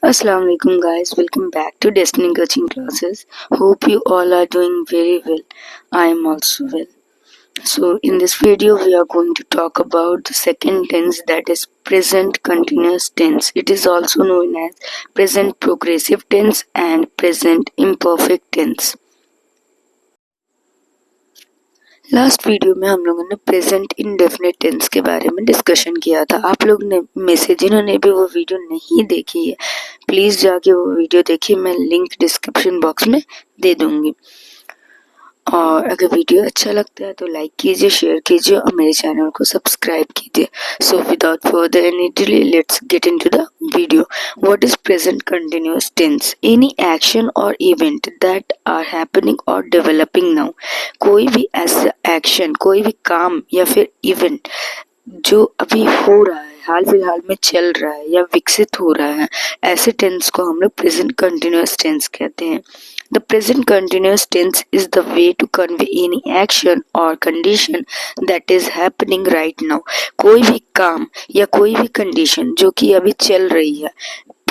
Assalamu alaikum guys, welcome back to Destiny Coaching Classes. Hope you all are doing very well. I am also well. So in this video we are going to talk about the second tense, that is present continuous tense. It is also known as present progressive tense and present imperfect tense. Last video में हम लोगों ने present indefinite tense के बारे में discussion किया था। आप लोग ने में से जिन्होंने भी वो वीडियो नहीं देखी है प्लीज जाके वो वीडियो देखिए, मैं लिंक डिस्क्रिप्शन बॉक्स में दे दूंगी। और अगर वीडियो अच्छा लगता है तो लाइक कीजिए, शेयर कीजिए और मेरे चैनल को सब्सक्राइब कीजिए। So without further any delay let's get into the video. What is present continuous tense? Any action or event that are happening or developing now. कोई भी ऐसा एक्शन, कोई भी काम या फिर इवेंट जो अभी हो रहा है, हाल फिलहाल में चल रहा है या विकसित हो रहा है, ऐसे टेंस को हम लोग प्रेजेंट कंटिन्यूअस टेंस कहते हैं। The present continuous tense is the way to convey any action or condition that is happening right now. कोई भी काम या कोई भी कंडीशन जो कि अभी चल रही है,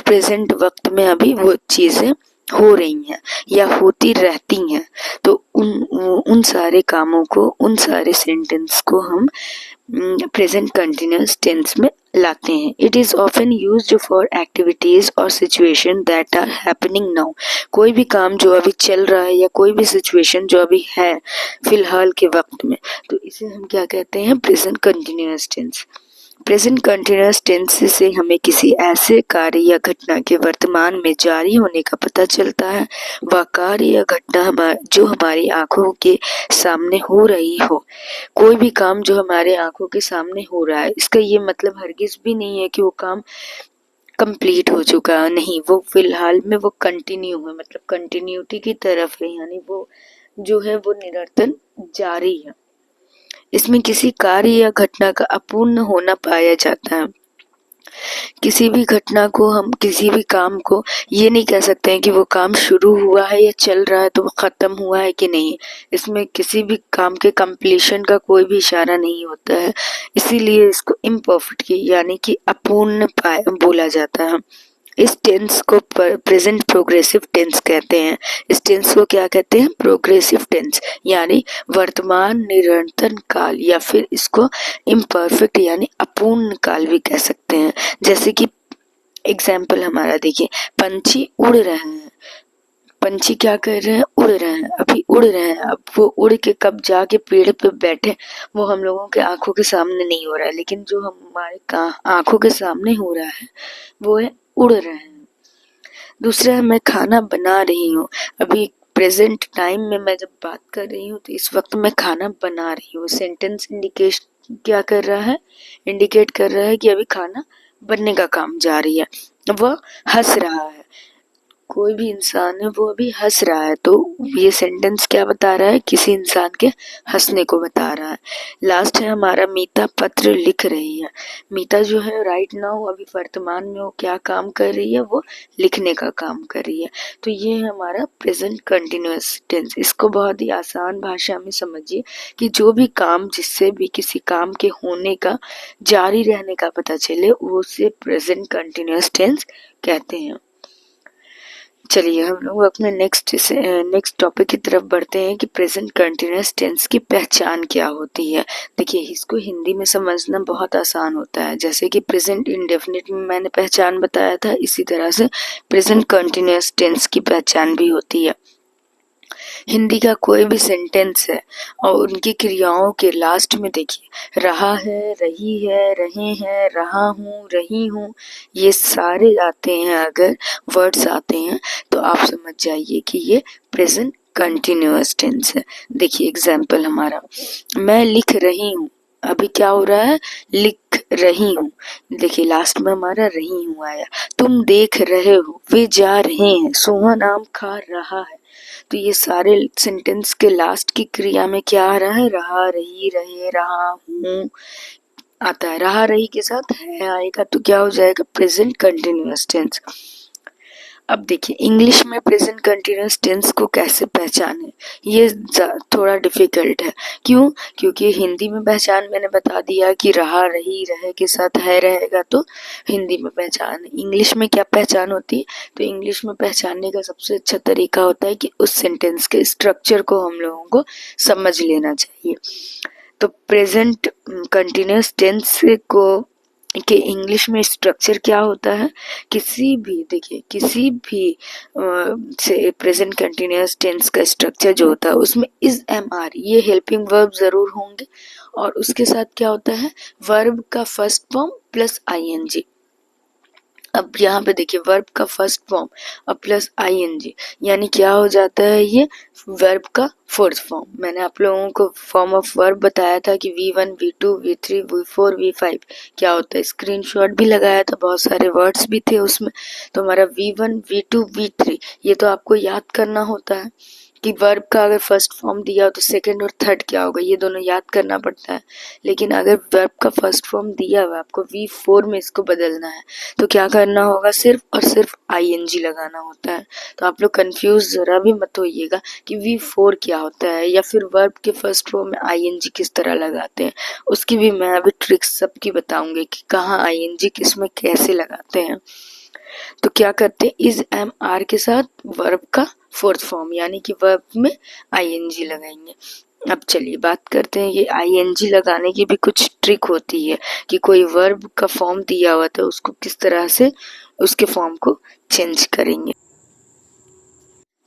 प्रेजेंट वक्त में अभी वो चीजें हो रही हैं या होती रहती हैं, तो उन सारे कामों को, उन सारे सेंटेंस को हम प्रेजेंट कंटिन्यूअस टेंस में लाते हैं। It is often used for activities और situation that are happening now. कोई भी काम जो अभी चल रहा है या कोई भी सिचुएशन जो अभी है फिलहाल के वक्त में, तो इसे हम क्या कहते हैं? Present continuous tense. Present continuous tense से हमें किसी ऐसे कार्य या घटना के वर्तमान में जारी होने का पता चलता है। वह कार्य या घटना जो हमारी आंखों के सामने हो रही हो। कोई भी काम जो हमारे आंखों के सामने हो रहा है, इसका ये मतलब हरगिज भी नहीं है कि वो काम कंप्लीट हो चुका है। नहीं, वो फिलहाल में वो कंटिन्यू है, मतलब कंटिन्यूटी की तरफ है, यानी वो जो है वो निरंतर जारी है। इसमें किसी कार्य या घटना का अपूर्ण होना पाया जाता है। किसी भी घटना को, हम किसी भी काम को ये नहीं कह सकते हैं कि वो काम शुरू हुआ है या चल रहा है तो वो खत्म हुआ है कि नहीं। इसमें किसी भी काम के कंप्लीशन का कोई भी इशारा नहीं होता है, इसीलिए इसको इम्परफेक्ट यानी कि अपूर्ण बोला जाता है। इस टेंस को प्रेजेंट प्रोग्रेसिव टेंस कहते हैं। इस टेंस को क्या कहते हैं? प्रोग्रेसिव टेंस, यानी वर्तमान निरंतर काल, या फिर इसको इम्परफेक्ट यानी अपूर्ण काल भी कह सकते हैं। जैसे कि एग्जाम्पल हमारा देखिए, पंछी उड़ रहे हैं। पंछी क्या कर रहे हैं? उड़ रहे हैं, अभी उड़ रहे हैं। अब वो उड़ के कब जाके पेड़ पे बैठे, वो हम लोगों के आंखों के सामने नहीं हो रहा है, लेकिन जो हमारे आंखों के सामने हो रहा है वो है उड़ रहे हैं। दूसरा है, मैं खाना बना रही हूँ। अभी प्रेजेंट टाइम में मैं जब बात कर रही हूँ तो इस वक्त मैं खाना बना रही हूँ। सेंटेंस इंडिकेशन क्या कर रहा है? इंडिकेट कर रहा है कि अभी खाना बनने का काम जारी है। वह हंस रहा है, कोई भी इंसान है वो अभी हंस रहा है, तो ये सेंटेंस क्या बता रहा है? किसी इंसान के हंसने को बता रहा है। लास्ट है हमारा, मीता पत्र लिख रही है। मीता जो है राइट नाउ, अभी वर्तमान में वो क्या काम कर रही है? वो लिखने का काम कर रही है। तो ये है हमारा प्रेजेंट कंटिन्यूअस टेंस। इसको बहुत ही आसान भाषा में समझिए कि जो भी काम, जिससे भी किसी काम के होने का, जारी रहने का पता चले, वो उसे प्रेजेंट कंटिन्यूअस टेंस कहते हैं। चलिए हम लोग अपने नेक्स्ट टॉपिक की तरफ बढ़ते हैं कि प्रेजेंट कंटिन्यूअस टेंस की पहचान क्या होती है। देखिए, इसको हिंदी में समझना बहुत आसान होता है। जैसे कि प्रेजेंट इंडेफिनिट में मैंने पहचान बताया था, इसी तरह से प्रेजेंट कंटिन्यूअस टेंस की पहचान भी होती है। हिंदी का कोई भी सेंटेंस है और उनकी क्रियाओं के लास्ट में देखिए, रहा है, रही है, रहे हैं, रहा हूँ, रही हूँ, ये सारे आते हैं। अगर वर्ड्स आते हैं तो आप समझ जाइए कि ये प्रेजेंट कंटिन्यूअस टेंस है। देखिए एग्जाम्पल हमारा, मैं लिख रही हूँ। अभी क्या हो रहा है? लिख रही हूँ। देखिए लास्ट में हमारा रही हूँ आया। तुम देख रहे हो, वे जा रहे हैं, सोहन आम खा रहा है। तो ये सारे सेंटेंस के लास्ट की क्रिया में क्या आ रहा है? रहा, रही, रहे, रहा हूँ आता है। रहा रही के साथ है आएगा तो क्या हो जाएगा? Present continuous tense. अब देखिए इंग्लिश में प्रेजेंट कंटिन्यूअस टेंस को कैसे पहचाने, ये थोड़ा डिफिकल्ट है। क्यों? क्योंकि हिंदी में पहचान मैंने बता दिया कि रहा, रही, रहे के साथ है रहेगा तो हिंदी में पहचान। इंग्लिश में क्या पहचान होती है? तो इंग्लिश में पहचानने का सबसे अच्छा तरीका होता है कि उस सेंटेंस के स्ट्रक्चर को हम लोगों को समझ लेना चाहिए। तो प्रेजेंट कंटिन्यूअस टेंस को कि इंग्लिश में स्ट्रक्चर क्या होता है, किसी भी से प्रेजेंट कंटिन्यूअस टेंस का स्ट्रक्चर जो होता है उसमें इज एम आर ये हेल्पिंग वर्ब जरूर होंगे, और उसके साथ क्या होता है, वर्ब का फर्स्ट फॉर्म प्लस आईएनजी। अब यहाँ पे देखिए वर्ब का फर्स्ट फॉर्म और प्लस आईएनजी यानी क्या हो जाता है, ये वर्ब का फोर्थ फॉर्म। मैंने आप लोगों को फॉर्म ऑफ वर्ब बताया था कि V1 V2 V3 V4 V5 क्या होता है, स्क्रीनशॉट भी लगाया था, बहुत सारे वर्ड्स भी थे उसमें। तो हमारा V1 V2 V3 ये तो आपको याद करना होता है कि वर्ब का अगर फर्स्ट फॉर्म दिया हो तो सेकंड और थर्ड क्या होगा, ये दोनों याद करना पड़ता है। लेकिन अगर वर्ब का फर्स्ट फॉर्म दिया हुआ आपको V4 में इसको बदलना है तो क्या करना होगा, सिर्फ और सिर्फ आईएनजी लगाना होता है। तो आप लोग कंफ्यूज जरा भी मत होइएगा कि V4 क्या होता है या फिर वर्ब के फर्स्ट फॉर्म में आईएनजी किस तरह लगाते हैं, उसकी भी मैं अभी ट्रिक्स सबकी बताऊंगी कि कहाँ आईएनजी किस में कैसे लगाते हैं। तो क्या करते हैं, इज एम आर के साथ वर्ब का फोर्थ फॉर्म यानी कि वर्ब में आईएनजी लगाएंगे। अब चलिए बात करते हैं, ये आईएनजी लगाने की भी कुछ ट्रिक होती है कि कोई वर्ब का फॉर्म दिया हुआ था उसको किस तरह से उसके फॉर्म को चेंज करेंगे।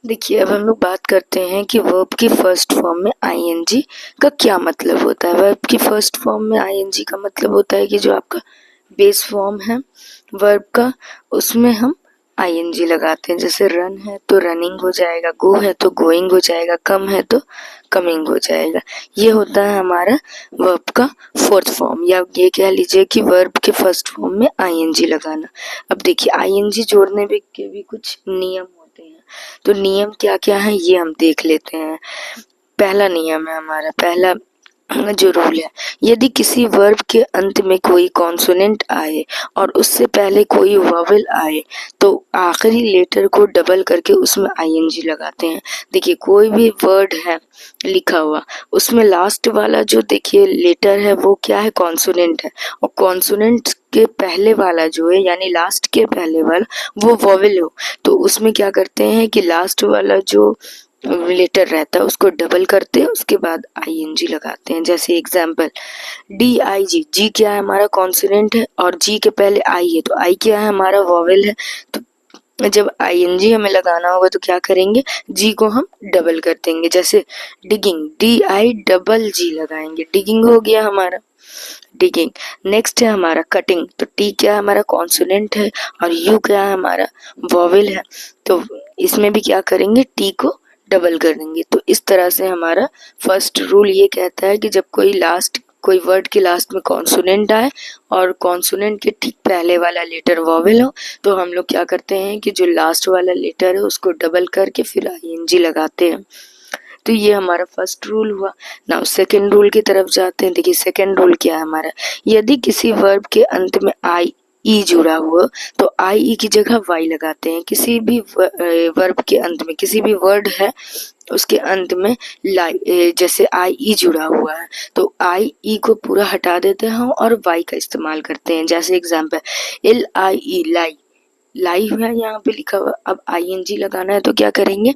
देखिए अब हम लोग बात करते हैं कि वर्ब की फर्स्ट फॉर्म में आईएनजी का क्या मतलब होता है। वर्ब की फर्स्ट फॉर्म में आईएनजी का मतलब होता है कि जो आपका बेस फॉर्म है वर्ब का उसमें हम आईएनजी लगाते हैं। जैसे रन है तो रनिंग हो जाएगा, गो है तो गोइंग हो जाएगा, कम है तो कमिंग हो जाएगा। ये होता है हमारा वर्ब का फोर्थ फॉर्म, या ये कह लीजिए कि वर्ब के फर्स्ट फॉर्म में आईएनजी लगाना। अब देखिए आईएनजी जोड़ने के भी कुछ नियम होते हैं, तो नियम क्या क्या है ये हम देख लेते हैं। पहला नियम है हमारा, पहला जो रूल है, यदि किसी वर्ब के अंत में कोई कॉन्सोनेंट आए और उससे पहले कोई वॉवेल आए तो आखिरी लेटर को डबल करके उसमें आईएनजी लगाते हैं। देखिए कोई भी वर्ड है लिखा हुआ उसमें लास्ट वाला जो देखिए लेटर है वो क्या है, कॉन्सोनेंट है, और कॉन्सोनेंट के पहले वाला जो है यानी लास्ट के पहले वाला वो वॉवेल हो, तो उसमें क्या करते हैं कि लास्ट वाला जो लेटर रहता है उसको डबल करते हैं, उसके बाद आईएनजी लगाते हैं। जैसे एग्जाम्पल DIG, जी क्या है हमारा कॉन्सोनेंट है और जी के पहले आई है, तो आई क्या है हमारा वॉवेल है। तो जब आईएनजी हमें लगाना होगा तो क्या करेंगे, जी को हम डबल कर देंगे। जैसे डिगिंग, DIGG लगाएंगे, डिगिंग हो गया हमारा डिगिंग। नेक्स्ट है हमारा कटिंग, तो टी क्या है हमारा कॉन्सोनेंट है और यू क्या है हमारा वॉवेल है, तो इसमें भी क्या करेंगे, टी को डबल कर देंगे। तो इस तरह से हमारा फर्स्ट रूल ये कहता है कि जब कोई वर्ड के लास्ट में कॉन्सोनेंट आए और कॉन्सोनेंट के ठीक पहले वाला लेटर वॉवेल हो तो हम लोग क्या करते हैं कि जो लास्ट वाला लेटर है उसको डबल करके फिर आईएनजी लगाते हैं। तो ये हमारा फर्स्ट रूल हुआ। नाउ सेकेंड रूल की तरफ जाते हैं। देखिए सेकेंड रूल क्या है हमारा, यदि किसी वर्ब के अंत में ई जुड़ा हुआ तो ई की जगह वाई लगाते हैं। किसी भी वर्ब के अंत में किसी भी वर्ड है उसके अंत में जैसे ई जुड़ा हुआ है तो ई को पूरा हटा देते हैं और वाई का इस्तेमाल करते हैं। जैसे एग्जाम्पल LIE लाई, लाई है यहाँ पे लिखा हुआ, अब आईएनजी लगाना है तो क्या करेंगे,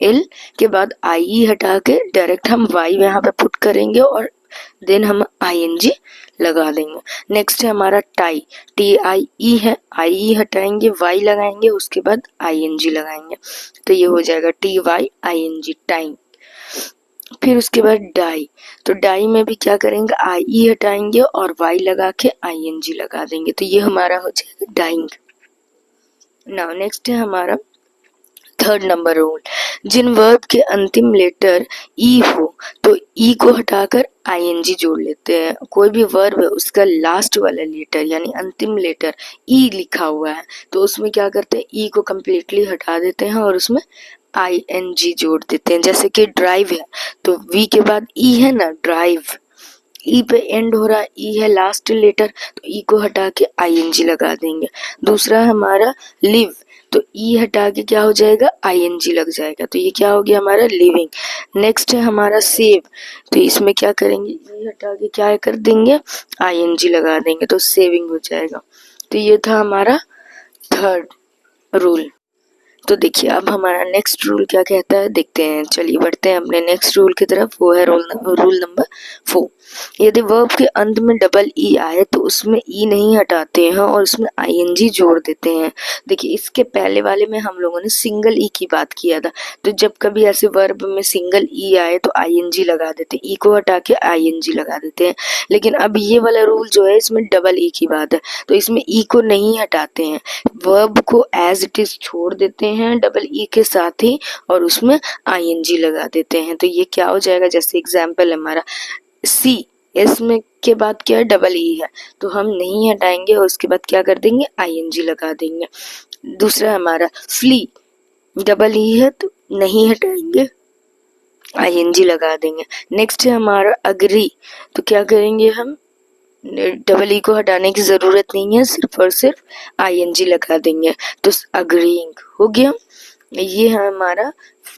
एल के बाद आई हटा के डायरेक्ट हम वाई यहाँ पे पुट करेंगे और देन हम आईएनजी लगा देंगे। नेक्स्ट है हमारा टाई, TIE है, आई हटाएंगे वाई लगाएंगे उसके बाद आईएनजी लगाएंगे, तो ये हो जाएगा TYING टाइम। फिर उसके बाद डाई, तो डाई में भी क्या करेंगे, आई हटाएंगे और वाई लगा के आईएनजी लगा देंगे, तो ये हमारा हो जाएगा डाइंग। नाउ नेक्स्ट है हमारा थर्ड नंबर रूल, जिन वर्ब के अंतिम लेटर ई हो तो ई को हटाकर आईएनजी जोड़ लेते हैं। कोई भी वर्ब है उसका लास्ट वाला लेटर यानी अंतिम लेटर ई लिखा हुआ है तो उसमें क्या करते हैं, ई को कम्प्लीटली हटा देते हैं और उसमें आईएनजी जोड़ देते हैं। जैसे कि ड्राइव है तो वी के बाद ई है ना, ड्राइव, ई पे एंड हो रहा, ई है लास्ट लेटर तो ई को हटा के आईएनजी लगा देंगे। दूसरा हमारा लिव, तो ई हटा के क्या हो जाएगा, आईएनजी लग जाएगा। तो ये क्या हो गया हमारा लिविंग। नेक्स्ट है हमारा सेव, तो इसमें क्या करेंगे, ई हटा के क्या कर देंगे, आईएनजी लगा देंगे, तो सेविंग हो जाएगा। तो ये था हमारा थर्ड रूल। तो देखिए अब हमारा नेक्स्ट रूल क्या कहता है देखते हैं। चलिए बढ़ते हैं अपने नेक्स्ट रूल की तरफ, वो है रूल नंबर 4। यदि वर्ब के अंत में डबल ई आए तो उसमें ई नहीं हटाते हैं और उसमें आईएनजी जोड़ देते हैं। देखिए इसके पहले वाले में हम लोगों ने सिंगल ई की बात किया था, तो जब कभी ऐसे वर्ब में सिंगल ई आए तो आईएनजी लगा देते हैं, ई को हटा के आईएनजी लगा देते हैं। लेकिन अब ये वाला रूल जो है इसमें डबल ई की बात है, तो इसमें ई को नहीं हटाते हैं, वर्ब को एज इट इज छोड़ देते हैं डबल ई के साथ ही और उसमें आईएनजी लगा देते हैं। तो ये क्या हो जाएगा, जैसे एग्जाम्पल हमारा सी, इसमें के बाद क्या है, डबल ई है, तो हम नहीं हटाएंगे और उसके बाद क्या कर देंगे, आईएनजी लगा देंगे। दूसरा हमारा फ्ली, डबल ई है तो नहीं हटाएंगे, आईएनजी लगा देंगे। नेक्स्ट है हमारा अग्री, तो क्या करेंगे हम, डबल ई को हटाने की जरूरत नहीं है, सिर्फ और सिर्फ आईएनजी लगा देंगे, तो अग्रीइंग हो गया। ये है हमारा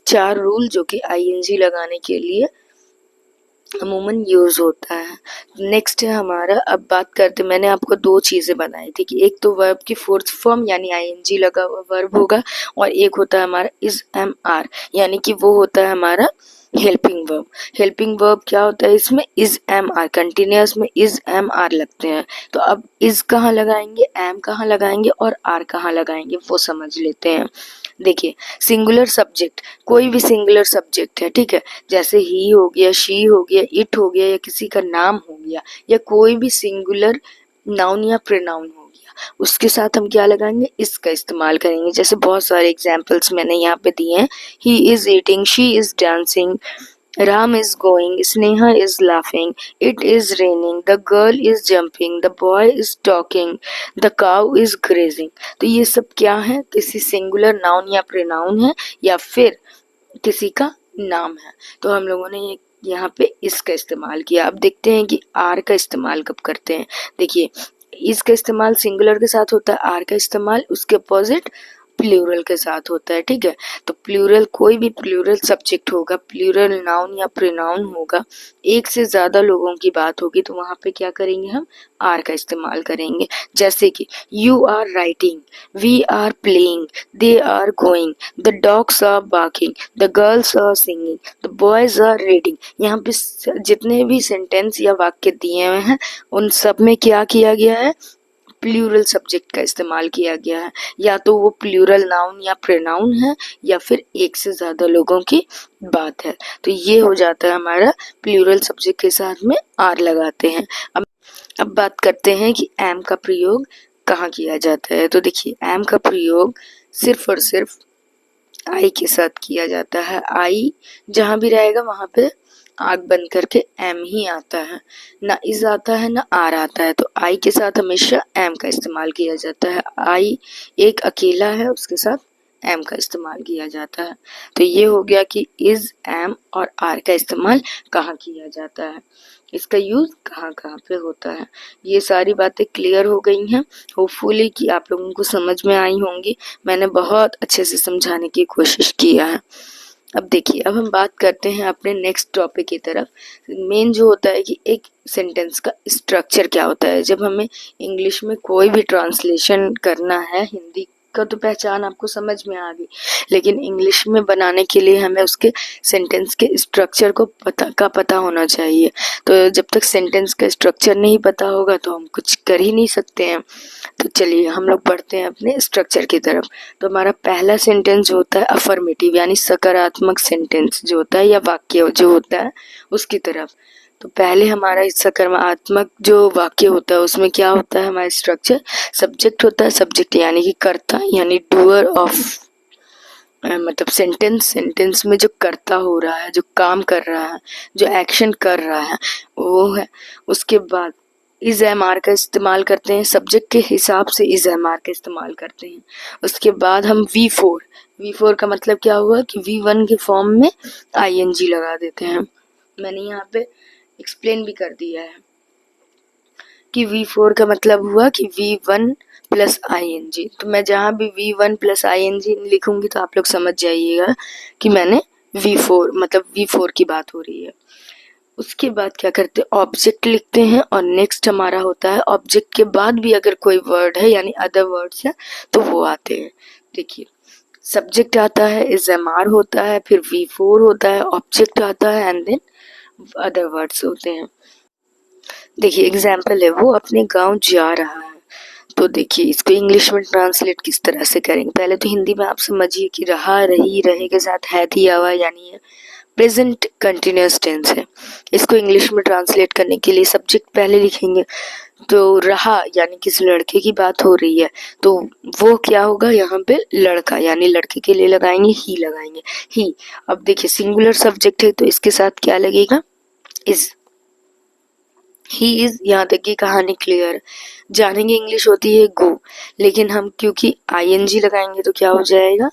4 रूल जो कि आईएनजी लगाने के लिए अमूमन यूज होता है। नेक्स्ट है हमारा, अब बात करते, मैंने आपको 2 चीजें बनाई थी कि एक तो वर्ब की फोर्थ फॉर्म यानी आईएनजी लगा हुआ वर्ब होगा और एक होता है हमारा इज एम आर, यानी कि वो होता है हमारा हेल्पिंग वर्ब। हेल्पिंग वर्ब क्या होता है, इसमें इज एम आर, कंटिन्यूअस में इज एम आर लगते हैं। तो अब इज कहाँ लगाएंगे, एम कहाँ लगाएंगे और आर कहाँ लगाएंगे वो समझ लेते हैं। देखिए सिंगुलर सब्जेक्ट, कोई भी सिंगुलर सब्जेक्ट है, ठीक है, जैसे ही हो गया, शी हो गया, इट हो गया, या किसी का नाम हो गया, या कोई भी सिंगुलर नाउन या प्रोनाउन हो गया, उसके साथ हम क्या लगाएंगे, इसका इस्तेमाल करेंगे। जैसे बहुत सारे एग्जाम्पल्स मैंने यहाँ पे दिए हैं, he is eating, she is dancing, Ram is going, Sneha is laughing, it is raining, the girl is jumping, the boy is talking, the cow is grazing। तो ये सब क्या है, किसी सिंगुलर नाउन या प्रोनाउन है या फिर किसी का नाम है। तो हम लोगों ने ये यहाँ पे इसका इस्तेमाल किया। अब देखते हैं कि आर का इस्तेमाल कब करते हैं। देखिए इसका इस्तेमाल सिंगुलर के साथ होता है, आर का इस्तेमाल उसके अपोजिट प्लूरल के साथ होता है, ठीक है। तो प्लूरल, कोई भी प्लूरल सब्जेक्ट होगा, प्लूरल नाउन या प्रोनाउन होगा, एक से ज्यादा लोगों की बात होगी, तो वहां पे क्या करेंगे, हम आर का इस्तेमाल करेंगे। जैसे कि you are writing, we are playing, they are going, the dogs are barking, the girls are singing, the boys are reading. यहाँ पे जितने भी सेंटेंस या वाक्य दिए हुए हैं उन सब में क्या किया गया है, प्लूरल सब्जेक्ट का इस्तेमाल किया गया है। या तो वो प्लूरल नाउन या प्रोनाउन है या फिर एक से ज्यादा लोगों की बात है। तो ये हो जाता है हमारा प्लूरल सब्जेक्ट के साथ में आर लगाते हैं। अब बात करते हैं कि एम का प्रयोग कहाँ किया जाता है। तो देखिए एम का प्रयोग सिर्फ और सिर्फ आई के साथ किया जाता है। आई जहां भी रहेगा वहां पे आग बंद करके एम ही आता है, ना इज आता है ना आर आता है। तो आई के साथ हमेशा एम का इस्तेमाल किया जाता है। आई एक अकेला है, उसके साथ एम का इस्तेमाल किया जाता है। तो ये हो गया कि इज, एम और आर का इस्तेमाल कहाँ किया जाता है, इसका यूज कहाँ कहाँ पे होता है। ये सारी बातें क्लियर हो गई हैं, होपफुली कि आप लोगों को समझ में आई होंगी। मैंने बहुत अच्छे से समझाने की कोशिश किया है। अब देखिए, अब हम बात करते हैं अपने नेक्स्ट टॉपिक की तरफ। मेन जो होता है कि एक सेंटेंस का स्ट्रक्चर क्या होता है। जब हमें इंग्लिश में कोई भी ट्रांसलेशन करना है, हिंदी का तो पहचान आपको समझ में आ गई, लेकिन इंग्लिश में बनाने के लिए हमें उसके सेंटेंस के स्ट्रक्चर को पता होना चाहिए। तो जब तक सेंटेंस का स्ट्रक्चर नहीं पता होगा तो हम कुछ कर ही नहीं सकते हैं। तो चलिए हम लोग बढ़ते हैं अपने स्ट्रक्चर की तरफ। तो हमारा पहला सेंटेंस जो होता है अफर्मेटिव यानी सकारात्मक सेंटेंस जो होता है या वाक्य जो होता है उसकी तरफ। तो पहले हमारा सकारात्मक जो वाक्य होता है उसमें क्या होता है, हमारा स्ट्रक्चर सब्जेक्ट होता है। सब्जेक्ट यानी कि कर्ता यानी डूअर ऑफ, मतलब सेंटेंस में जो कर्ता हो रहा है, जो काम कर रहा है, जो एक्शन कर रहा है वो है। उसके बाद इज एम आर का इस्तेमाल करते हैं, सब्जेक्ट के हिसाब से इज एम आर का इस्तेमाल करते हैं। उसके बाद हम V4 का मतलब क्या हुआ कि V1 के फॉर्म में ING लगा देते हैं। मैंने यहाँ पे एक्सप्लेन भी कर दिया है। कि V4 का मतलब हुआ कि V1 प्लस ING। तो मैं जहाँ भी V1 प्लस ING लिखूंगी तो आप लोग समझ जाइएगा कि मैंने V4 मतलब V4 की बात हो रही है। उसके बाद क्या करते हैं, ऑब्जेक्ट लिखते हैं और नेक्स्ट हमारा होता है ऑब्जेक्ट के बाद भी अगर कोई वर्ड है यानी अदर वर्ड्स है तो वो आते हैं। देखिए सब्जेक्ट आता है, इज एम आर होता है, फिर V4 होता है, ऑब्जेक्ट आता है एंड देन अदर वर्ड्स होते हैं। देखिए एग्जाम्पल है, वो अपने गांव जा रहा है। तो देखिए इसको इंग्लिश में ट्रांसलेट किस तरह से करेंगे। पहले तो हिंदी में आप समझिए कि रहा, रही, रहे के साथ है दिया हुआ यानी प्रेजेंट कंटिन्यूअस टेंस है। इसको इंग्लिश में ट्रांसलेट करने के लिए सब्जेक्ट पहले लिखेंगे। तो रहा यानी किस लड़के की बात हो रही है तो वो क्या होगा, यहाँ पे लड़का यानी लड़के के लिए लगाएंगे ही। अब देखिए सिंगुलर सब्जेक्ट है तो इसके साथ क्या लगेगा, इज। ही इज, यहाँ तक की कहानी क्लियर। जानेंगे इंग्लिश होती है गो, लेकिन हम क्योंकि आईएनजी लगाएंगे तो क्या हो जाएगा,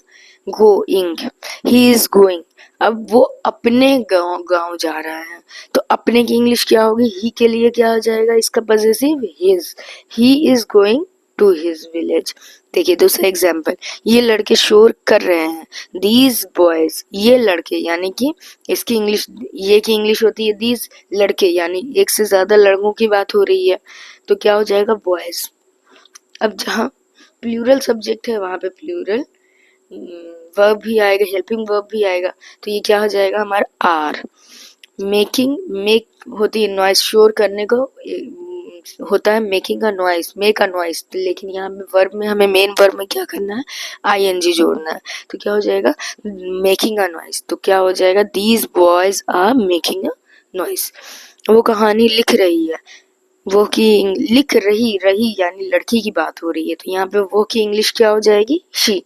गोइंग। He is going. अब वो अपने गांव जा रहा है तो अपने की इंग्लिश क्या होगी, ही के लिए क्या हो जाएगा इसका possessive his. He is going to his village. देखिए दूसरा एग्जाम्पल, ये लड़के शोर कर रहे हैं, दीज बॉयज, ये लड़के यानी कि इसकी इंग्लिश, ये की इंग्लिश होती है दीज, लड़के यानी एक से ज्यादा लड़कों की बात हो रही है तो क्या हो जाएगा बॉयज। अब जहाँ प्लूरल सब्जेक्ट है वहां पे प्लूरल वर्ब भी आएगा, हेल्पिंग वर्ब भी आएगा। तो ये क्या हो जाएगा हमारा आर। मेकिंग, मेक होती है नॉइस, शोर करने को होता है making a noise, make a noise, लेकिन यहाँ पे वर्ब में हमें मेन वर्ब में क्या करना है, आईएनजी जोड़ना है। तो क्या हो जाएगा मेकिंग अ नॉइस। तो क्या हो जाएगा, these boys are making a noise. वो कहानी लिख रही है, वो की लिख रही, रही यानी लड़की की बात हो रही है तो यहाँ पे वो की इंग्लिश क्या हो जाएगी, शी।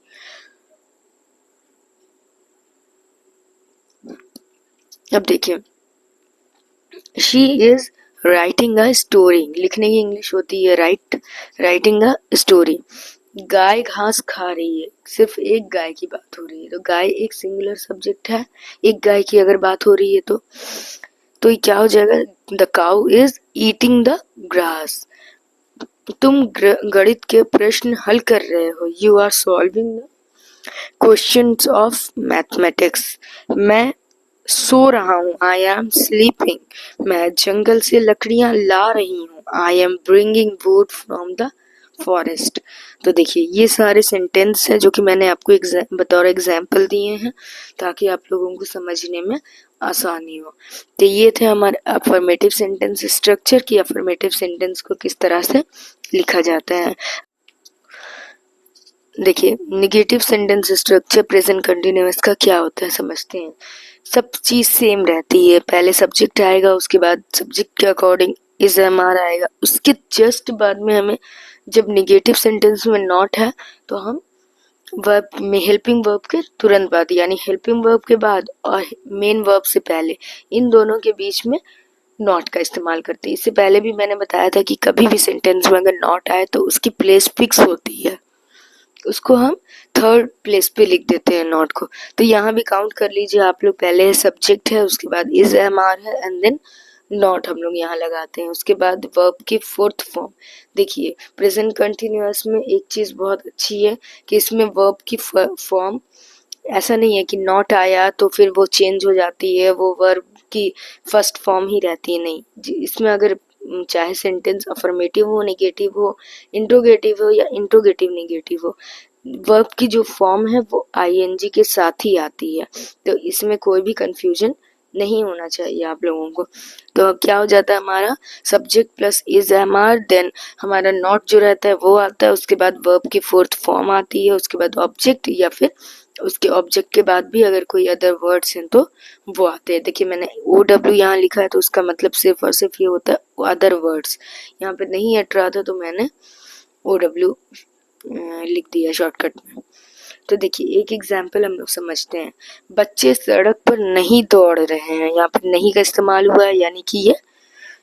अब देखिए she is writing a story, लिखने की इंग्लिश होती है राइटिंग अ स्टोरी। गाय घास खा रही है, सिर्फ एक गाय की बात हो रही है तो गाय एक सिंगुलर सब्जेक्ट है, एक गाय की अगर बात हो रही है तो ये क्या हो जाएगा, the cow is eating the grass. तुम गणित के प्रश्न हल कर रहे हो, you are solving the questions of mathematics. मैं सो रहा हूँ, आई एम स्लीपिंग। मैं जंगल से लकड़ियां ला रही हूँ, I am bringing wood from the forest. तो देखिए ये सारे सेंटेंस है जो कि मैंने आपको बतौर एग्जाम्पल दिए हैं ताकि आप लोगों को समझने में आसानी हो। तो ये थे हमारे अफर्मेटिव सेंटेंस स्ट्रक्चर की, अफर्मेटिव सेंटेंस को किस तरह से लिखा जाता है। देखिए negative sentence structure present continuous का क्या होता है समझते हैं। सब चीज सेम रहती है, पहले सब्जेक्ट आएगा, उसके बाद सब्जेक्ट के अकॉर्डिंग इज एम आर आएगा, उसके जस्ट बाद में हमें जब निगेटिव सेंटेंस में नॉट है तो हम वर्ब में हेल्पिंग वर्ब के तुरंत बाद यानी हेल्पिंग वर्ब के बाद और मेन वर्ब से पहले इन दोनों के बीच में नॉट का इस्तेमाल करते हैं। इससे पहले भी मैंने बताया था कि कभी भी सेंटेंस में अगर नॉट आए तो उसकी प्लेस फिक्स होती है, उसको हम थर्ड प्लेस पे लिख देते हैं नॉट को। तो यहाँ भी काउंट कर लीजिए आप लोग, पहले सब्जेक्ट है, उसके बाद इज एम आर है एंड देन नॉट हम लोग यहाँ लगाते हैं, उसके बाद वर्ब की फोर्थ फॉर्म। देखिए प्रेजेंट कंटिन्यूअस में एक चीज बहुत अच्छी है कि इसमें वर्ब की फॉर्म ऐसा नहीं है कि नॉट आया तो फिर वो चेंज हो जाती है, वो वर्ब की फर्स्ट फॉर्म ही रहती है, नहीं। इसमें अगर चाहे सेंटेंस अफर्मेटिव हो, नेगेटिव हो, इंट्रोगेटिव हो या इंट्रोगेटिव नेगेटिव हो, वर्ब की जो फॉर्म है वो आईएनजी के साथ ही आती है। तो इसमें कोई भी कंफ्यूजन नहीं होना चाहिए आप लोगों को। तो अब क्या हो जाता है हमारा subject plus is am are, then हमारा नॉट जो रहता है वो आता है, उसके बाद वर्ब की फोर्थ फॉर्म आती है, उसके बाद ऑब्जेक्ट या फिर उसके ऑब्जेक्ट के बाद भी अगर कोई अदर वर्ड्स हैं तो वो आते हैं। देखिए मैंने OW यहाँ लिखा है तो उसका मतलब सिर्फ और सिर्फ ये होता है अदर वर्ड्स, यहाँ पे नहीं हट रहा था तो मैंने OW लिख दिया शॉर्टकट में। तो देखिए एक एग्जाम्पल हम लोग समझते हैं, बच्चे सड़क पर नहीं दौड़ रहे हैं, यहाँ पर नहीं का इस्तेमाल हुआ है यानी कि ये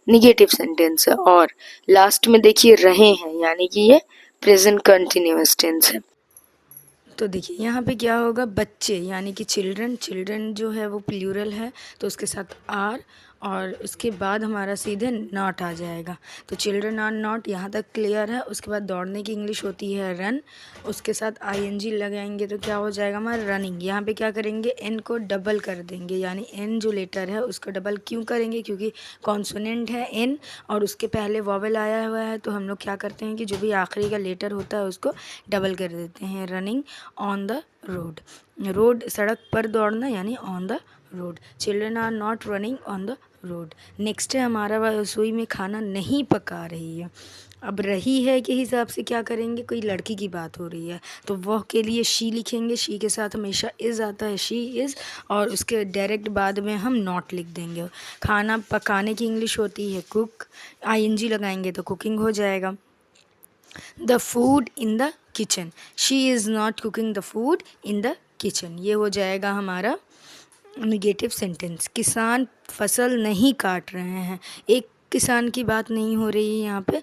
निगेटिव सेंटेंस है। और लास्ट में देखिए रहे हैं यानी कि ये प्रेजेंट कंटिन्यूअस टेंस है। तो देखिए यहाँ पे क्या होगा, बच्चे यानी कि चिल्ड्रन, चिल्ड्रन जो है वो प्लूरल है तो उसके साथ आर और उसके बाद हमारा सीधे नॉट आ जाएगा। तो चिल्ड्रन आर नॉट यहाँ तक क्लियर है। उसके बाद दौड़ने की इंग्लिश होती है रन, उसके साथ आईएनजी लगाएंगे तो क्या हो जाएगा हमारा रनिंग। यहाँ पे क्या करेंगे, एन को डबल कर देंगे, यानी एन जो लेटर है उसको डबल क्यों करेंगे, क्योंकि कॉन्सोनेंट है एन और उसके पहले वॉवेल आया हुआ है। तो हम लोग क्या करते हैं कि जो भी आखिरी का लेटर होता है उसको डबल कर देते हैं। Running on the road, road सड़क पर दौड़ना यानी on the road. Children are not running on the road. Next है हमारा रसोई में खाना नहीं पका रही है। अब रही है के हिसाब से क्या करेंगे, कोई लड़की की बात हो रही है तो वह के लिए शी लिखेंगे, शी के साथ हमेशा इज़ आता है, शी इज़, और उसके डायरेक्ट बाद में हम नॉट लिख देंगे। खाना पकाने की इंग्लिश होती है कुक, आईएनजी लगाएंगे तो कुकिंग हो जाएगा। The food in the kitchen, she is not cooking the food in the kitchen, ये हो जाएगा हमारा नेगेटिव सेंटेंस। किसान फसल नहीं काट रहे हैं, एक किसान की बात नहीं हो रही है, यहाँ पे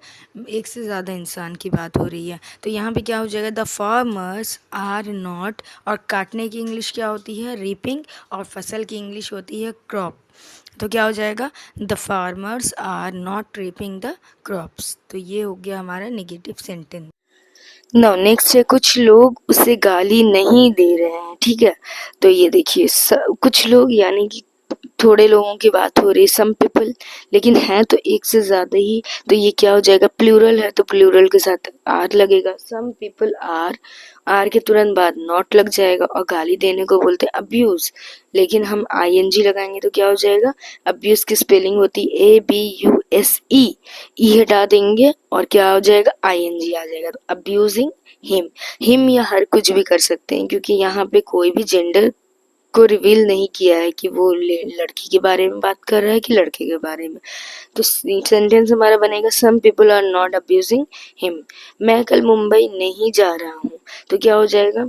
एक से ज़्यादा इंसान की बात हो रही है। तो यहाँ पे क्या हो जाएगा, द फार्मर्स आर नॉट, और काटने की इंग्लिश क्या होती है रीपिंग, और फसल की इंग्लिश होती है क्रॉप। तो क्या हो जाएगा, the farmers are not reaping the crops. तो ये हो गया हमारा नेगेटिव सेंटेंस। नाउ नेक्स्ट है, कुछ लोग उसे गाली नहीं दे रहे हैं। ठीक है, तो ये देखिए कुछ लोग यानी कि थोड़े लोगों की बात हो रही है, सम पीपल, लेकिन है तो एक से ज्यादा ही। तो ये क्या हो जाएगा, प्लूरल है तो प्लूरल के साथ आर लगेगा। सम पीपल आर, आर के तुरंत बाद नॉट लग जाएगा। और गाली देने को बोलते हैं अब्यूज, लेकिन हम आईएनजी लगाएंगे तो क्या हो जाएगा, अब्यूज की स्पेलिंग होती है ABUSE, ई हटा देंगे और क्या हो जाएगा, आईएनजी आ जाएगा। तो अब्यूजिंग हिम, हिम या हर कुछ भी कर सकते हैं, क्योंकि यहाँ पे कोई भी जेंडर को रिवील नहीं किया है कि वो लड़की के बारे में बात कर रहा है कि लड़के के बारे में। तो सेंटेंस हमारा बनेगा, some people are not abusing him. मैं कल मुंबई नहीं जा रहा हूँ, तो क्या हो जाएगा,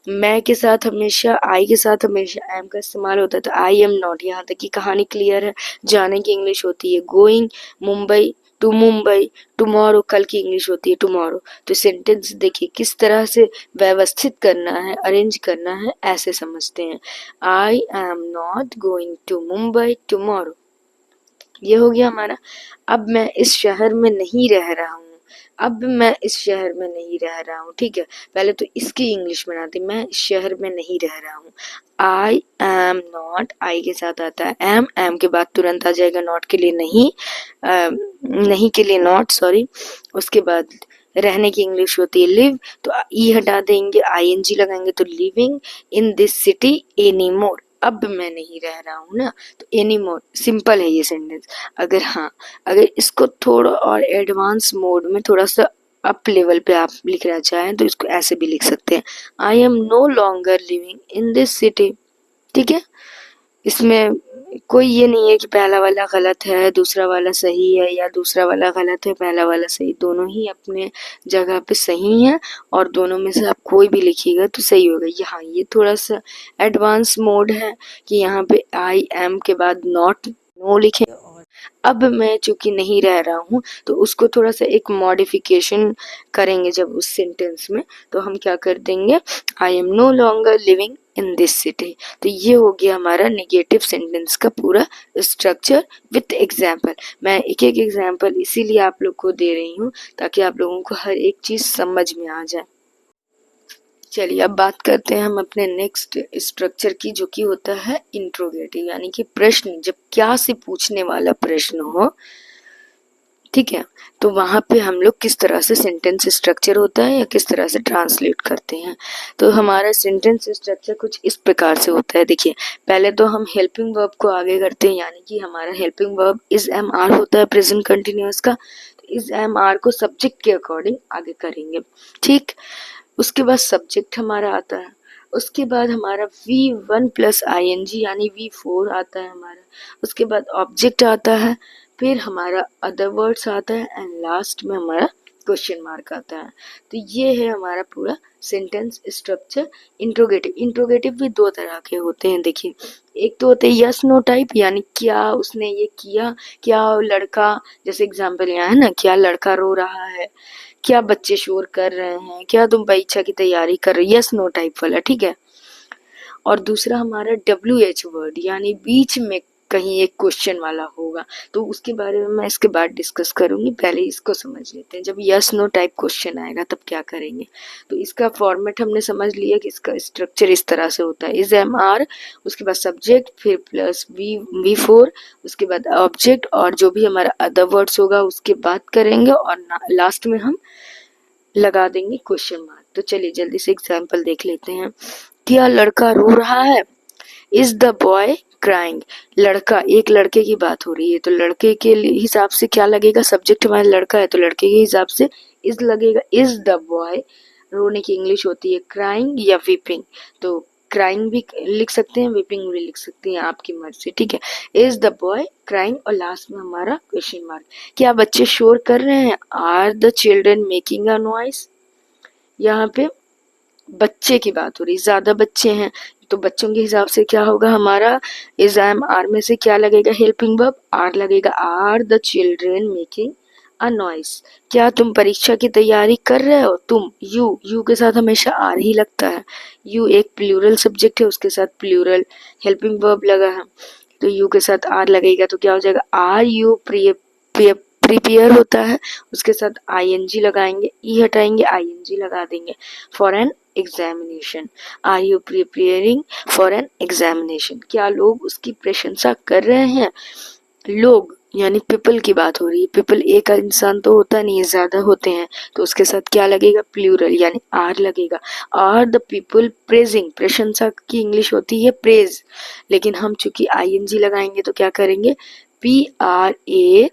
मैं के साथ हमेशा, आई के साथ हमेशा एम का इस्तेमाल होता है, तो आई एम नॉट। यहाँ तक की कहानी क्लियर है। जाने की इंग्लिश होती है going, Mumbai to Mumbai, tomorrow कल की इंग्लिश होती है टुमारो। तो सेंटेंस देखिए किस तरह से व्यवस्थित करना है, अरेंज करना है, ऐसे समझते हैं। I am not going to Mumbai tomorrow, ये हो गया हमारा। अब मैं इस शहर में नहीं रह रहा हूँ, अब मैं इस शहर में नहीं रह रहा हूँ। ठीक है, पहले तो इसकी इंग्लिश बनाते, मैं इस शहर में नहीं रह रहा हूँ। आई एम नॉट, आई के साथ आता है एम, एम के बाद तुरंत आ जाएगा नॉट के लिए नहीं, नहीं के लिए नॉट, सॉरी। उसके बाद रहने की इंग्लिश होती है लिव, तो ई हटा देंगे, आईएनजी लगाएंगे तो living in this city any more, अब मैं नहीं रह रहा हूँ ना, तो एनी मोर सिंपल है ये सेंटेंस। अगर हाँ, अगर इसको थोड़ा और एडवांस मोड में, थोड़ा सा अप लेवल पे आप लिखना चाहें तो इसको ऐसे भी लिख सकते हैं, I am no longer living in this city. ठीक है, इसमें कोई ये नहीं है कि पहला वाला गलत है दूसरा वाला सही है, या दूसरा वाला गलत है पहला वाला सही, दोनों ही अपने जगह पे सही है, और दोनों में से आप कोई भी लिखिएगा तो सही होगा। यहाँ ये थोड़ा सा एडवांस मोड है कि यहाँ पे आई एम के बाद नॉट नो लिखे, और अब मैं चूंकि नहीं रह रहा हूँ तो उसको थोड़ा सा एक मॉडिफिकेशन करेंगे जब उस सेंटेंस में, तो हम क्या कर देंगे, I am no longer living in this city. तो ये हो गया हमारा नेगेटिव सेंटेंस का पूरा स्ट्रक्चर विथ एग्जाम्पल। मैं एक एक एग्जाम्पल इसीलिए आप लोग को दे रही हूँ ताकि आप लोगों को हर एक चीज समझ में आ जाए। चलिए अब बात करते हैं हम अपने नेक्स्ट स्ट्रक्चर की, जो कि होता है इंट्रोगेटिव, यानी कि प्रश्न, जब क्या से पूछने वाला प्रश्न हो। ठीक है, तो वहां पे हम लोग किस तरह से सेंटेंस स्ट्रक्चर होता है या किस तरह से ट्रांसलेट करते हैं। तो हमारा सेंटेंस स्ट्रक्चर कुछ इस प्रकार से होता है। देखिए, पहले तो हम हेल्पिंग वर्ब को आगे करते हैं, यानी कि हमारा helping verb is am are होता है प्रेजेंट कंटिन्यूअस का, तो इज एम आर को सब्जेक्ट के अकॉर्डिंग आगे करेंगे। ठीक, उसके बाद सब्जेक्ट हमारा आता है, उसके बाद हमारा V1 प्लस ING यानी V4 आता है हमारा, उसके बाद ऑब्जेक्ट आता है, फिर हमारा अदर वर्ड्स आता है, एंड लास्ट में हमारा क्वेश्चन मार्क आता है। तो ये है हमारा पूरा सेंटेंस स्ट्रक्चर। इंट्रोगेटिव, इंट्रोगेटिव भी दो तरह के होते हैं। देखिए, एक तो होते हैं यस नो टाइप, यानी क्या उसने ये किया, क्या लड़का, जैसे एग्जाम्पल यहाँ है ना, क्या लड़का रो रहा है, क्या बच्चे शोर कर रहे हैं, क्या तुम परीक्षा की तैयारी कर रहे हो, यस नो टाइप वाला। ठीक है, और दूसरा हमारा WH वर्ड, यानी बीच में कहीं एक क्वेश्चन वाला होगा, तो उसके बारे में मैं इसके बाद डिस्कस करूंगी। पहले इसको समझ लेते हैं। जब यस नो टाइप क्वेश्चन आएगा तब क्या करेंगे। तो इसका फॉर्मेट हमने समझ लिया कि इसका स्ट्रक्चर इस तरह से होता है, इज एम आर, उसके बाद सब्जेक्ट, फिर प्लस वी फोर, उसके बाद ऑब्जेक्ट, और जो भी हमारा अदर वर्ड्स होगा उसके बाद करेंगे, और लास्ट में हम लगा देंगे क्वेश्चन मार्क। तो चलिए जल्दी से एग्जाम्पल देख लेते हैं। क्या लड़का रो रहा है? Is the boy crying? लड़का, एक लड़के की बात हो रही है, तो लड़के के हिसाब से क्या लगेगा, सब्जेक्ट हमारा लड़का है तो लड़के के हिसाब से इज लगेगा। इज द बॉय, रोने की इंग्लिश होती है क्राइंग या वीपिंग, तो क्राइंग भी लिख सकते हैं, वीपिंग भी लिख सकते हैं, आपकी मर्जी, ठीक है। इज द बॉय क्राइंग, और लास्ट में हमारा क्वेश्चन मार्क। क्या बच्चे शोर कर रहे हैं? Are the children making a noise? यहाँ पे बच्चे की बात हो रही, ज्यादा बच्चे हैं तो बच्चों के हिसाब से क्या होगा हमारा, इज एम आर में से क्या लगेगा, हेल्पिंग वर्ब आर लगेगा। Are the children making a noise? क्या तुम परीक्षा की तैयारी कर रहे हो? तुम, यू के साथ हमेशा आर ही लगता है। यू एक प्लूरल सब्जेक्ट है, उसके साथ प्लूरल हेल्पिंग वर्ब लगा है, तो यू के साथ आर लगेगा, तो क्या हो जाएगा, आर यू प्रिपेयर होता है, उसके साथ आईएनजी लगाएंगे, ई हटाएंगे, आईएनजी लगा देंगे, for an examination. Are you preparing for an examination? क्या लोग उसकी प्रशंसा कर रहे हैं? लोग यानी पीपल की बात हो रही है। पीपल एक इंसान तो होता नहीं है, ज्यादा होते हैं, तो उसके साथ क्या लगेगा, प्लूरल यानी आर लगेगा। Are the people praising? प्रशंसा की इंग्लिश होती है प्रेज, लेकिन हम चूंकि आईएनजी लगाएंगे तो क्या करेंगे, PRAISE,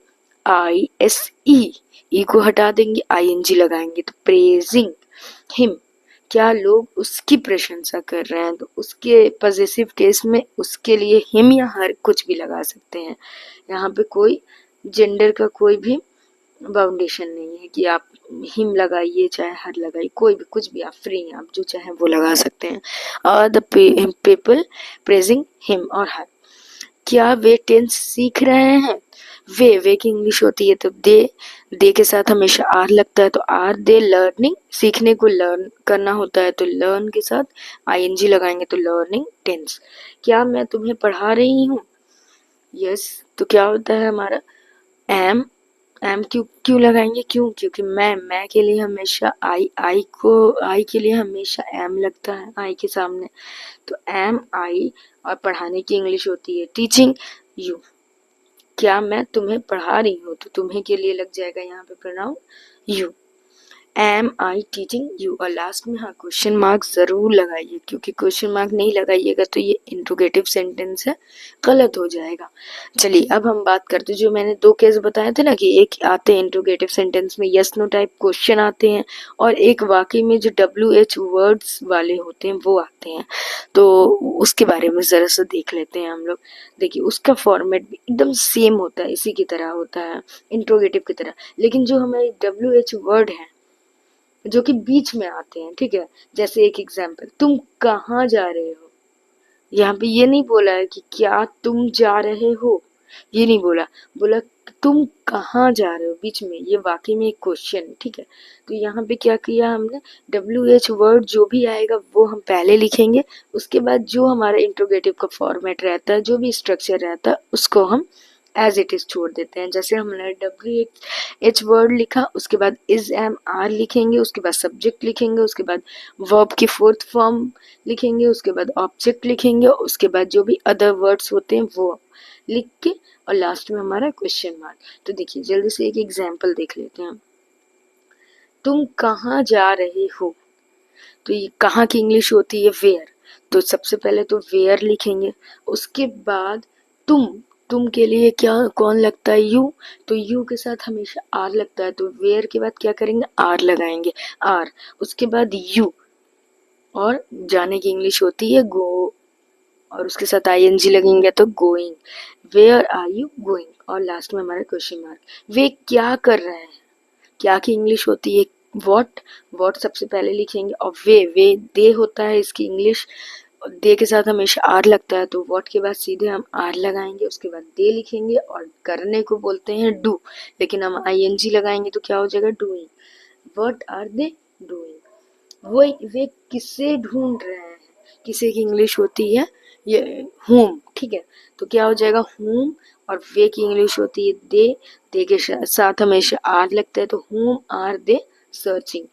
ई को हटा देंगे, आईएनजी लगाएंगे, तो प्रेजिंग हिम। क्या लोग उसकी प्रशंसा कर रहे हैं? तो उसके पॉजिटिव केस में उसके लिए हिम या हर कुछ भी लगा सकते हैं। यहाँ पे कोई जेंडर का कोई भी बाउंडेशन नहीं है कि आप हिम लगाइए चाहे हर लगाइए, कोई भी कुछ भी आप फ्री हैं, आप जो चाहें वो लगा सकते हैं। और द पीपल प्रेजिंग हिम और हर। क्या वे टेंस सीख रहे हैं? वे की इंग्लिश होती है तो दे के साथ हमेशा आर लगता है, तो आर दे लर्निंग? सीखने को लर्न करना होता है तो लर्न के साथ आईएनजी लगाएंगे, तो लर्निंग टेंस। क्या मैं तुम्हें पढ़ा रही हूँ? यस, तो क्या होता है हमारा, एम क्यों क्यों लगाएंगे, क्यों, क्योंकि मैं के लिए हमेशा आई के लिए हमेशा एम लगता है, आई के सामने, तो एम आई। और पढ़ाने की इंग्लिश होती है टीचिंग यू। क्या मैं तुम्हें पढ़ा रही हूँ, तो तुम्हें के लिए लग जाएगा यहाँ पे pronoun you. Am I teaching you, और लास्ट में हाँ क्वेश्चन मार्क जरूर लगाइए, क्योंकि क्वेश्चन मार्क नहीं लगाइएगा तो ये इंट्रोगेटिव सेंटेंस है, गलत हो जाएगा। चलिए अब हम बात करते हैं, जो मैंने दो केस बताए थे ना कि एक आते हैं इंट्रोगेटिव सेंटेंस में यस नो टाइप क्वेश्चन आते हैं, और एक वाकई में जो WH वर्ड्स वाले होते हैं वो आते हैं, तो उसके बारे में जरा सा देख लेते हैं हम लोग। देखिए उसका फॉर्मेट भी एकदम सेम होता है, इसी की तरह होता है, इंट्रोगेटिव की तरह, लेकिन जो हमारे WH वर्ड है जो कि बीच में आते हैं, ठीक है। जैसे एक एग्जाम्पल, तुम कहाँ जा रहे हो? यहाँ पे ये नहीं बोला है कि क्या तुम जा रहे हो, ये नहीं बोला, बोला तुम कहाँ जा रहे हो, बीच में, ये वाकई में एक क्वेश्चन, ठीक है। तो यहाँ पे क्या किया हमने, WH वर्ड जो भी आएगा वो हम पहले लिखेंगे, उसके बाद जो हमारा इंट्रोगेटिव का फॉर्मेट रहता है, जो भी स्ट्रक्चर रहता है उसको हम एज इट इज छोड़ देते हैं। जैसे हमने WH वर्ड लिखा, उसके बाद इज एम आर लिखेंगे, उसके बाद सब्जेक्ट लिखेंगे, उसके बाद वर्ब की फोर्थ फॉर्म लिखेंगे, उसके बाद ऑब्जेक्ट लिखेंगे, उसके बाद जो भी अदर वर्ड्स होते हैं वो लिख के, और लास्ट में हमारा क्वेश्चन मार्क। तो देखिए जल्दी से एक एग्जाम्पल देख लेते हैं। तुम कहाँ जा रहे हो? तो ये कहाँ की इंग्लिश होती है वेयर, तो सबसे पहले तो वेयर लिखेंगे, उसके बाद तुम के लिए क्या कौन लगता है, यू, तो यू के साथ हमेशा आर लगता है, तो वेयर के बाद क्या करेंगे, आर लगाएंगे, आर, उसके बाद यू, और जाने की इंग्लिश होती है गो, और उसके साथ आईएनजी लगेंगे तो going, where are you going, और लास्ट में हमारा क्वेश्चन मार्क। वे क्या कर रहे हैं? क्या की इंग्लिश होती है वॉट सबसे पहले लिखेंगे, और वे दे होता है, इसकी इंग्लिश दे के साथ हमेशा आर लगता है, तो वॉट के बाद सीधे हम आर लगाएंगे, उसके बाद दे लिखेंगे, और करने को बोलते हैं डू, लेकिन हम आईएनजी लगाएंगे तो क्या हो जाएगा, doing. What are they doing? वो वे किसे ढूंढ रहे हैं, किसे की इंग्लिश होती है ये whom, ठीक है। तो क्या हो जाएगा whom, और वे की इंग्लिश होती है दे, दे के साथ हमेशा आर लगता है, तो whom are they searching।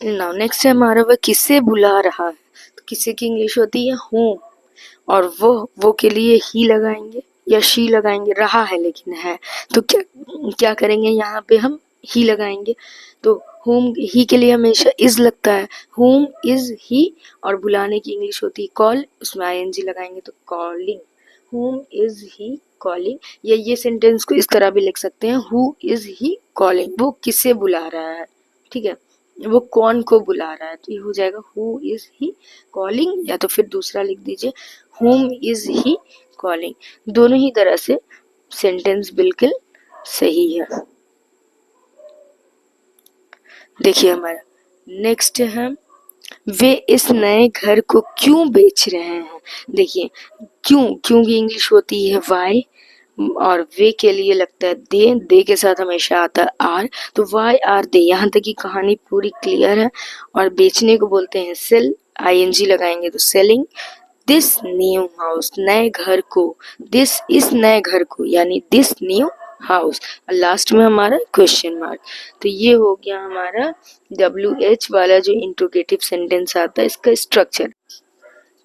Now next है हमारा वह किसे बुला रहा है, तो किसे की इंग्लिश होती है whom, और वो के लिए ही लगाएंगे या शी लगाएंगे, रहा है लेकिन है, तो क्या क्या करेंगे यहाँ पे हम ही लगाएंगे। तो whom ही के लिए हमेशा इज लगता है, whom इज ही, और बुलाने की इंग्लिश होती है कॉल, उसमें ing लगाएंगे तो calling, whom is he calling. या ये सेंटेंस को इस तरह भी लिख सकते हैं, who इज ही कॉलिंग, वो किसे बुला रहा है, ठीक है, वो कौन को बुला रहा है, तो ये हो जाएगा हु इज ही कॉलिंग, या तो फिर दूसरा लिख दीजिए whom इज ही कॉलिंग। दोनों ही तरह से सेंटेंस बिल्कुल सही है। देखिए हमारा नेक्स्ट है वे इस नए घर को क्यों बेच रहे हैं। देखिए क्यों की इंग्लिश होती है वाई, और वे के लिए लगता है दे के साथ हमेशा आता है आर, तो वाई आर दे, यहाँ तक की कहानी पूरी क्लियर है। और बेचने को बोलते हैं सेल, ing लगाएंगे तो सेलिंग दिस न्यू हाउस, नए घर को, दिस इस नए घर को यानी दिस न्यू हाउस, और लास्ट में हमारा क्वेश्चन मार्क। तो ये हो गया हमारा WH वाला जो इंट्रोगेटिव सेंटेंस आता है इसका स्ट्रक्चर।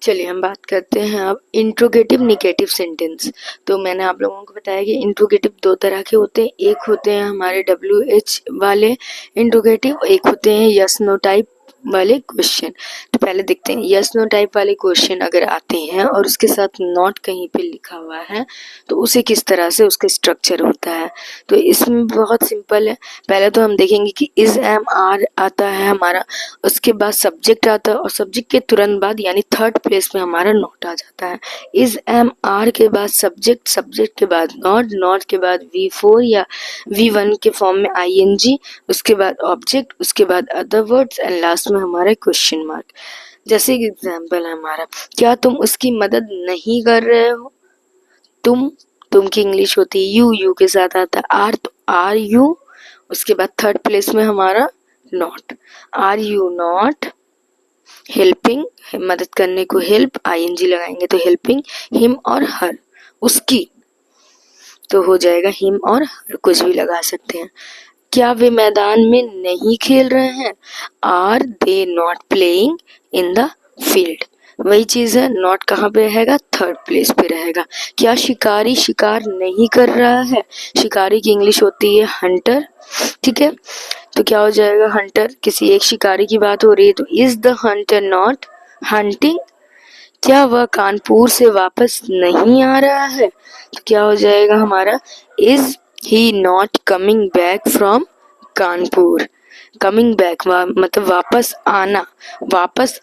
चलिए हम बात करते हैं अब इंट्रोगेटिव निगेटिव सेंटेंस। तो मैंने आप लोगों को बताया कि इंट्रोगेटिव दो तरह के होते हैं, एक होते हैं हमारे WH वाले इंट्रोगेटिव, एक होते हैं यस नो टाइप वाले क्वेश्चन। तो पहले देखते हैं यस नो टाइप वाले क्वेश्चन अगर आते हैं और उसके साथ नॉट कहीं पे लिखा हुआ है तो उसे किस तरह से उसका स्ट्रक्चर होता है। तो इसमें बहुत सिंपल है, पहले तो हम देखेंगे कि इज एम आर आता है हमारा, उसके बाद सब्जेक्ट आता है और सब्जेक्ट के तुरंत बाद यानी थर्ड प्लेस में हमारा नॉट आ जाता है। इज एम आर के बाद सब्जेक्ट, सब्जेक्ट के बाद नॉट, नॉट के बाद V4 या V1 के फॉर्म में ing, उसके बाद ऑब्जेक्ट, उसके बाद अदर वर्ड्स एंड लास्ट में हमारा क्वेश्चन मार्क। जैसे एक एग्जाम्पल है हमारा, क्या तुम उसकी मदद नहीं कर रहे हो। तुम की इंग्लिश होती है यू के साथ आता है आर, तो आर यू, उसके बाद थर्ड प्लेस में हमारा not, are you not helping, मदद करने को हेल्प, ing लगाएंगे तो हेल्पिंग हिम और हर, उसकी, तो हो जाएगा हिम और हर, कुछ भी लगा सकते हैं। क्या वे मैदान में नहीं खेल रहे हैं, are they not playing in the field, वही चीज है, नॉट कहाँ पे रहेगा, थर्ड प्लेस पे रहेगा। क्या शिकारी शिकार नहीं कर रहा है, शिकारी की इंग्लिश होती है हंटर, ठीक है, तो क्या हो जाएगा हंटर, किसी एक शिकारी की बात हो रही है तो is the Hunter not hunting. क्या वह कानपुर से वापस नहीं आ रहा है, तो क्या हो जाएगा हमारा is he not coming back from Kanpur. Coming back मतलब वापस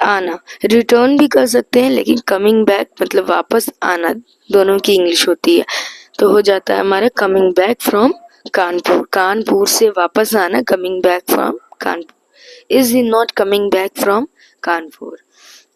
आना, रिटर्न भी कर सकते हैं लेकिन कमिंग बैक मतलब वापस आना, दोनों की इंग्लिश होती है, तो हो जाता है हमारा coming back from Kanpur, Kanpur से वापस आना, coming back from Kanpur, is he not coming back from Kanpur.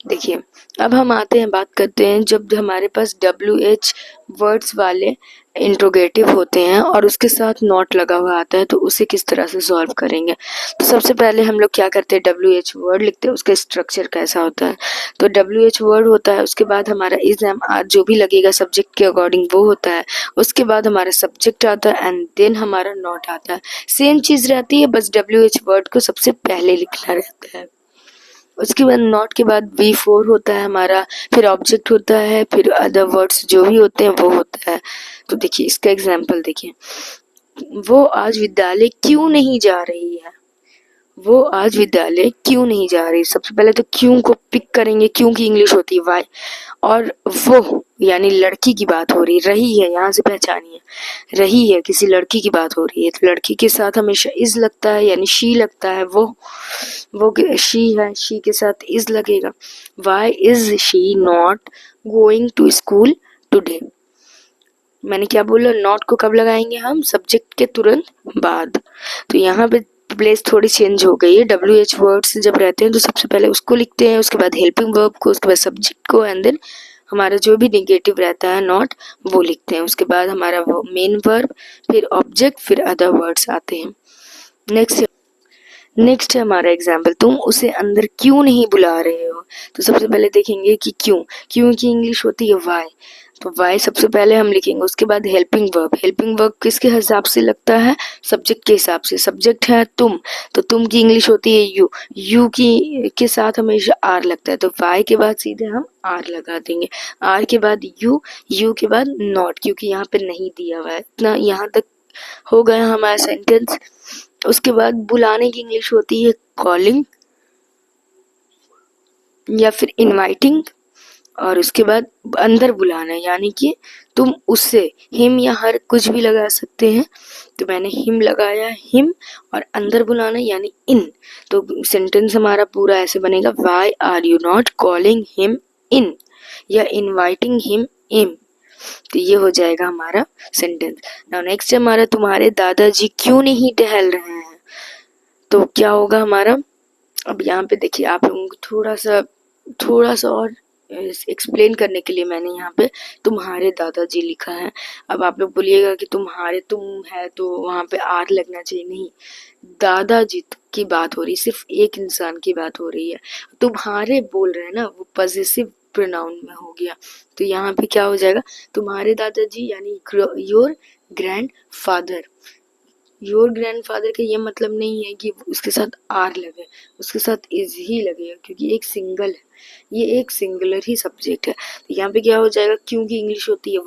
देखिए अब हम आते हैं, बात करते हैं जब हमारे पास WH वर्ड्स वाले इंट्रोगेटिव होते हैं और उसके साथ नॉट लगा हुआ आता है तो उसे किस तरह से सॉल्व करेंगे। तो सबसे पहले हम लोग क्या करते हैं, WH वर्ड लिखते हैं, उसका स्ट्रक्चर कैसा होता है। तो WH वर्ड होता है, उसके बाद हमारा इज एम आर जो भी लगेगा सब्जेक्ट के अकॉर्डिंग वो होता है, उसके बाद हमारा सब्जेक्ट आता है एंड देन हमारा नॉट आता है। सेम चीज रहती है, बस WH वर्ड को सबसे पहले लिखना रहता है। उसके बाद नॉट के बाद V4 होता है हमारा, फिर ऑब्जेक्ट होता है, फिर अदर वर्ड्स जो भी होते हैं वो होता है। तो देखिए इसका एग्जाम्पल देखिए, वो आज विद्यालय क्यों नहीं जा रही है, वो आज विद्यालय क्यों नहीं जा रही। सबसे पहले तो क्यों को पिक करेंगे, क्यों की इंग्लिश होती है वाई, और वो यानी लड़की की बात हो रही है, यहाँ से पहचानिए रही है, किसी लड़की की बात हो रही है तो लड़की के साथ हमेशा इज लगता है यानी शी लगता है, वो शी है, शी के साथ इज लगेगा। Why is she not going to school today, मैंने क्या बोला, नॉट को कब लगाएंगे हम, सब्जेक्ट के तुरंत बाद। तो यहाँ पे प्लेस थोड़ी चेंज हो गई है, WH वर्ड्स जब रहते हैं तो सबसे पहले उसको लिखते हैं, उसके बाद हेल्पिंग वर्ब को, उसके बाद सब्जेक्ट को एंड देन हमारा जो भी नेगेटिव रहता है नॉट वो लिखते हैं, उसके बाद हमारा वो मेन वर्ब, फिर ऑब्जेक्ट, फिर अदर वर्ड्स आते हैं। नेक्स्ट है हमारा एग्जाम्पल, तुम उसे अंदर क्यों नहीं बुला रहे हो। तो सबसे पहले देखेंगे कि क्यों की इंग्लिश होती है वाई। तो वाई सबसे पहले हम लिखेंगे। उसके बाद हेल्पिंग वर्ब किसके हिसाब से लगता है, सब्जेक्ट के हिसाब से। सब्जेक्ट है तुम, तो तुम की इंग्लिश होती है यू की के साथ हमेशा आर लगता है, तो वाई के बाद सीधे हम आर लगा देंगे। आर के बाद यू के बाद नॉट, क्योंकि यहाँ पे नहीं दिया हुआ है। इतना यहाँ तक हो गया हमारा सेंटेंस। उसके बाद बुलाने की इंग्लिश होती है कॉलिंग या फिर इनवाइटिंग, और उसके बाद अंदर बुलाना यानी कि तुम उससे हिम या हर कुछ भी लगा सकते हैं। तो मैंने हिम लगाया, हिम, और अंदर बुलाना यानी इन। तो सेंटेंस हमारा पूरा ऐसे बनेगा, why are you not calling him in या इनवाइटिंग हिम इन। तो ये हो जाएगा हमारा सेंटेंस। नाउ नेक्स्ट हमारा, तुम्हारे दादाजी क्यों नहीं टहल रहे हैं। तो क्या होगा हमारा, अब यहाँ पे देखिए आप लोगों को थोड़ा सा और एक्सप्लेन करने के लिए मैंने यहाँ पे तुम्हारे दादाजी लिखा है। अब आप लोग बोलिएगा कि तुम्हारे तुम है तो वहाँ पे आर लगना चाहिए, नहीं, दादाजी की बात हो रही, सिर्फ एक इंसान की बात हो रही है। तुम्हारे बोल रहे हैं ना, वो पॉजेसिव प्रोनाउन में हो गया। तो यहाँ पे क्या हो जाएगा, तुम्हारे दादाजी यानी योर ग्रैंडफादर। योर ग्रैंडफादर का ये मतलब नहीं है कि उसके साथ आर लगे, उसके साथ इज ही लगेगा, क्योंकि एक सिंगल है, ये एक सिंगुलर ही सब्जेक्ट है। तो यहाँ पे क्या हो जाएगा, क्योंकि इंग्लिश होती है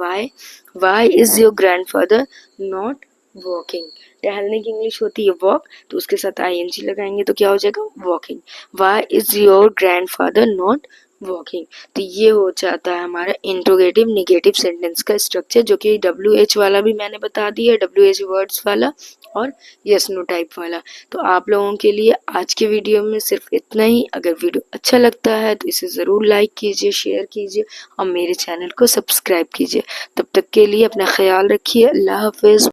why is your grandfather not walking. टहलने की इंग्लिश होती है वॉक, तो उसके साथ आईएनजी लगाएंगे तो क्या हो जाएगा, walking. Why is your grandfather not walking. तो ये हो जाता है हमारा इंट्रोगेटिव नेगेटिव सेंटेंस का स्ट्रक्चर, जो कि WH वाला भी मैंने बता दिया, WH वर्ड्स वाला और यस नो टाइप वाला। तो आप लोगों के लिए आज के वीडियो में सिर्फ इतना ही। अगर वीडियो अच्छा लगता है तो इसे ज़रूर लाइक कीजिए, शेयर कीजिए और मेरे चैनल को सब्सक्राइब कीजिए। तब तक के लिए अपना ख्याल रखिए। अल्लाह हाफिज़।